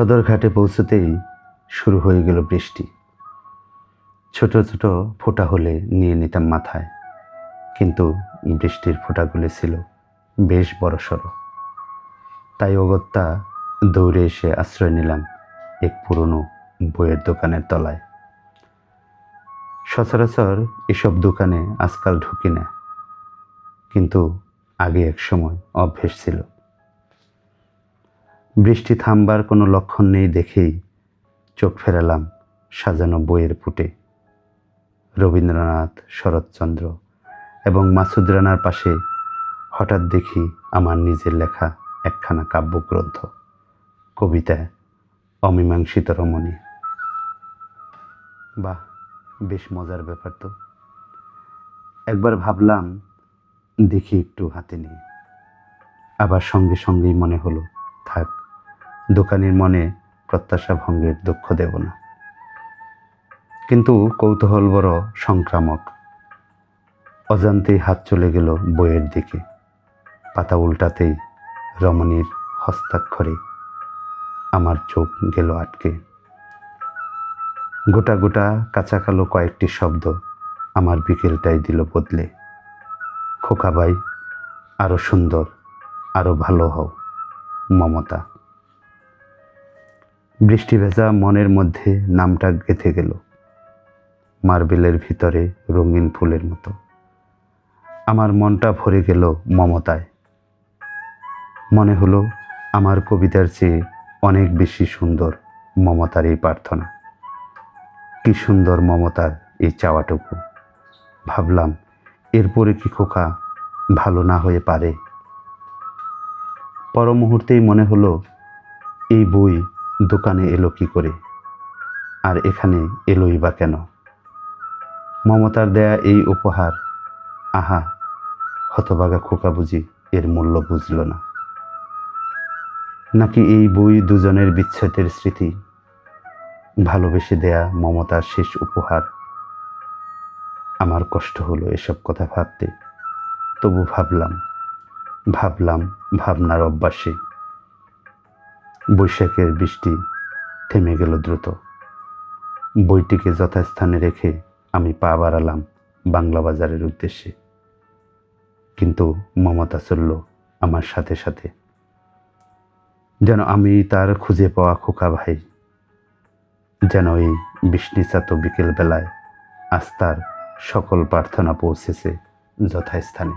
সদরঘাটে পৌঁছতেই শুরু হয়ে গেল বৃষ্টি। ছোট ছোট ফোঁটা হলে নিয়ে নিতাম মাথায়, কিন্তু বৃষ্টির ফোঁটাগুলি ছিল বেশ বড়সড়। তাই অগত্যা দৌড়ে এসে আশ্রয় নিলাম এক পুরনো বইয়ের দোকানের তলায়। সচরাচর এসব দোকানে আজকাল ঢুকি না, কিন্তু আগে এক সময় অভ্যেস ছিল। বৃষ্টি থামবার কোনো লক্ষণ নেই দেখেই চোখ ফেরালাম সাজানো বইয়ের পুটে। রবীন্দ্রনাথ, শরৎচন্দ্র এবং মাসুদ রানার পাশে হঠাৎ দেখি আমার নিজের লেখা একখানা কাব্যগ্রন্থ, কবিতা অমীমাংসিত রমণী। বাহ, বেশ মজার ব্যাপার তো। একবার ভাবলাম দেখি একটু হাতে নিয়ে, আবার সঙ্গে সঙ্গেই মনে হলো থাক, দোকানির মনে প্রত্যাশা ভঙ্গের দুঃখ দেব না। কিন্তু কৌতূহল বড় সংক্রামক। অজান্তেই হাত চলে গেল বইয়ের দিকে। পাতা উল্টাতেই রমণীর হস্তাক্ষরে আমার চোখ গেল আটকে। গোটা গোটা কাঁচা কালো কয়েকটি শব্দ আমার বিকেলটাই দিল বদলে। খোকাবাই, আরো সুন্দর, আরো ভালো হও, মমতা। বৃষ্টি ভেজা মনের মধ্যে নামটা গেঁথে গেল মার্বেলের ভিতরে রঙিন ফুলের মতো। আমার মনটা ভরে গেল মমতায়। মনে হলো আমার কবিতার চেয়ে অনেক বেশি সুন্দর মমতার এই প্রার্থনা। কি সুন্দর মমতার এই চাওয়াটুকু। ভাবলাম, এরপরে কি খোকা ভালো না হয়ে পারে? পর মুহূর্তেই মনে হলো, এই বই দোকানে এলো কি করে, আর এখানে এলোই বা কেন? মমতার দেয়া এই উপহার, আহা, হতভাগা খোকা বুঝি এর মূল্য বুঝল না। নাকি এই বই দুজনের বিচ্ছেদের স্মৃতি, ভালোবেসে দেয়া মমতার শেষ উপহার? আমার কষ্ট হলো এসব কথা ভাবতে, তবু ভাবলাম ভাবনার অভ্যাসে। বৈশাখের বৃষ্টি থেমে গেল দ্রুত। বইটিকে যথাস্থানে রেখে আমি পা বাড়ালাম বাংলা বাজারের উদ্দেশ্যে। কিন্তু মমতা চলল আমার সাথে সাথে, যেন আমি তার খুঁজে পাওয়া খোকা ভাই, যেন এই বৃষ্টিচাত বিকেল বেলায় আজ তার সকল প্রার্থনা পৌঁছেছে যথাস্থানে।